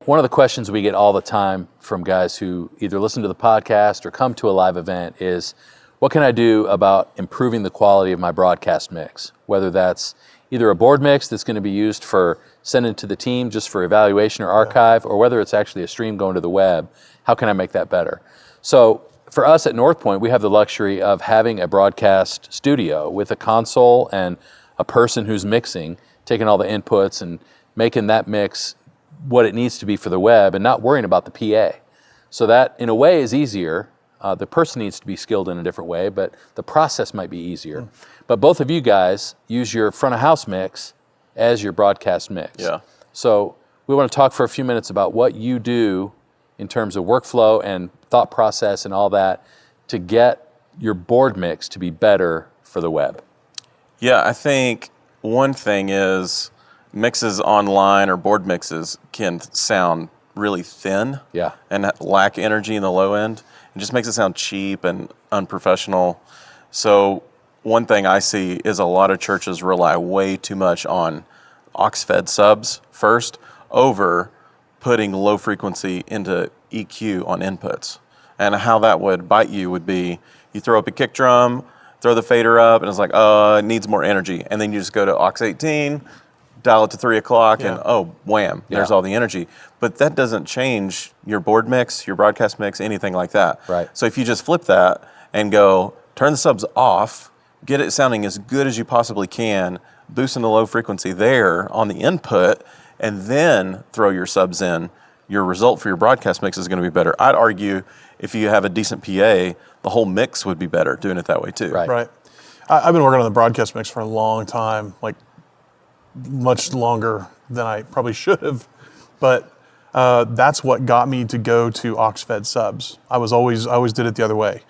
one of the questions we get all the time from guys who either listen to the podcast or come to a live event is, what can I do about improving the quality of my broadcast mix? Whether that's either a board mix that's going to be used for sending to the team just for evaluation or archive, or whether it's actually a stream going to the web, how can I make that better? So for us at Northpoint, we have the luxury of having a broadcast studio with a console and a person who's mixing, taking all the inputs and making that mix what it needs to be for the web and not worrying about the PA. So that, in a way, is easier. The person needs to be skilled in a different way, but the process might be easier. But both of you guys use your front of house mix as your broadcast mix. Yeah. So we want to talk for a few minutes about what you do in terms of workflow and thought process and all that to get your board mix to be better for the web. Yeah, I think one thing is mixes online or board mixes can sound really thin and lack energy in the low end. It just makes it sound cheap and unprofessional. So one thing I see is a lot of churches rely way too much on aux-fed subs first over putting low frequency into EQ on inputs. And how that would bite you would be, you throw up a kick drum, throw the fader up, and it's like, it needs more energy. And then you just go to aux 18, dial it to 3 o'clock, and wham, there's all the energy. But that doesn't change your board mix, your broadcast mix, anything like that. Right. So if you just flip that and go, turn the subs off, get it sounding as good as you possibly can, boosting the low frequency there on the input, and then throw your subs in, your result for your broadcast mix is going to be better. I'd argue if you have a decent PA, the whole mix would be better doing it that way too. Right. I've been working on the broadcast mix for a long time, like much longer than I probably should have, but that's what got me to go to aux-fed subs. I always did it the other way.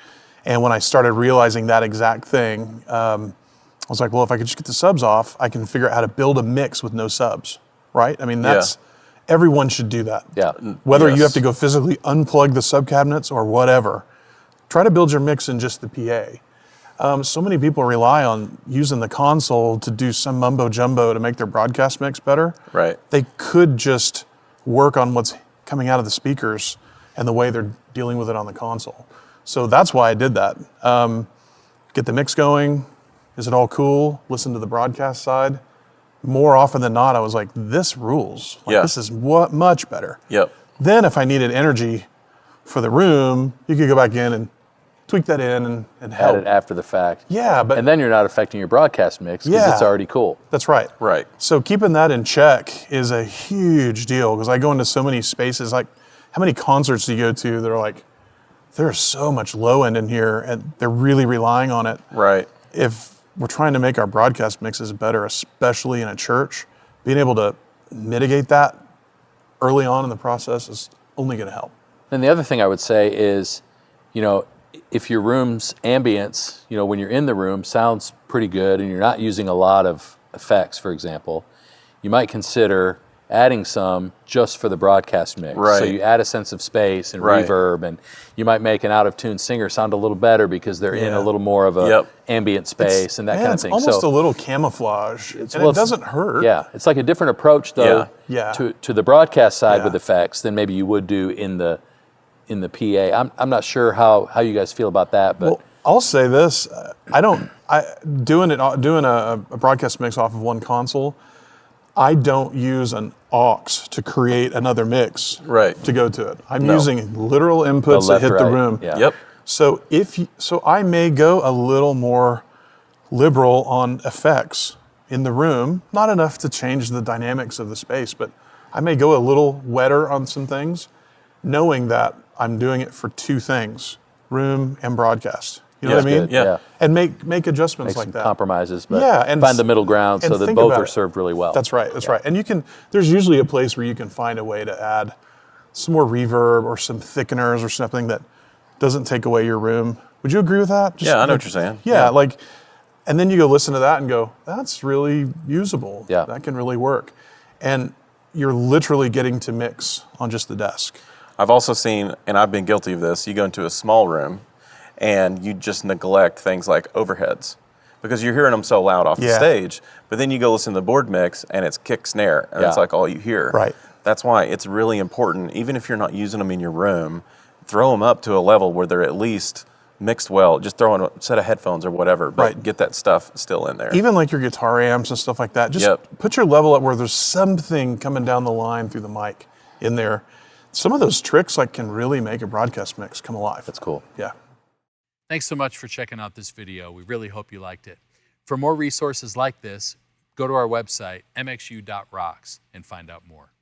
And when I started realizing that exact thing, I was like, well, if I could just get the subs off, I can figure out how to build a mix with no subs, right? I mean, everyone should do that. Yeah. Whether you have to go physically unplug the sub cabinets or whatever, try to build your mix in just the PA. So many people rely on using the console to do some mumbo jumbo to make their broadcast mix better. Right. They could just work on what's coming out of the speakers and the way they're dealing with it on the console. So that's why I did that. Get the mix going. Is it all cool? Listen to the broadcast side. More often than not, I was like, this rules. This is much better. Yep. Then if I needed energy for the room, you could go back in and tweak that in and help. Add it after the fact. Yeah, but... And then you're not affecting your broadcast mix because it's already cool. That's right. Right. So keeping that in check is a huge deal because I go into so many spaces. Like, how many concerts do you go to that are like, there's so much low end in here and they're really relying on it. Right. If we're trying to make our broadcast mixes better, especially in a church, being able to mitigate that early on in the process is only going to help. And the other thing I would say is, if your room's ambience, when you're in the room, sounds pretty good and you're not using a lot of effects, for example, you might consider adding some just for the broadcast mix. Right. So you add a sense of space and reverb, and you might make an out-of-tune singer sound a little better because they're in a little more of a ambient space and that kind of thing. It's almost a little camouflage, and it doesn't hurt. Yeah, it's like a different approach, though, to the broadcast side with effects than maybe you would do in the PA. I'm not sure how you guys feel about that, but... Well, I'll say this, doing a broadcast mix off of one console, I don't use an aux to create another mix to go to it. I'm using literal inputs that hit the room. Yeah. Yep. So I may go a little more liberal on effects in the room, not enough to change the dynamics of the space, but I may go a little wetter on some things, knowing that I'm doing it for two things, room and broadcast. You know what I mean? Good. Yeah. And make adjustments like that. Compromises, but and find the middle ground so that both are served really well. That's right. That's right. And there's usually a place where you can find a way to add some more reverb or some thickeners or something that doesn't take away your room. Would you agree with that? I know what you're saying. Yeah, and then you go listen to that and go, that's really usable. Yeah. That can really work. And you're literally getting to mix on just the desk. I've also seen, and I've been guilty of this, you go into a small room and you just neglect things like overheads because you're hearing them so loud off the stage, but then you go listen to the board mix and it's kick snare and it's like all you hear. Right. That's why it's really important, even if you're not using them in your room, throw them up to a level where they're at least mixed well. Just throw in a set of headphones or whatever, but get that stuff still in there. Even like your guitar amps and stuff like that, just put your level up where there's something coming down the line through the mic in there. Some of those tricks can really make a broadcast mix come alive. That's cool. Yeah. Thanks so much for checking out this video. We really hope you liked it. For more resources like this, go to our website, mxu.rocks, and find out more.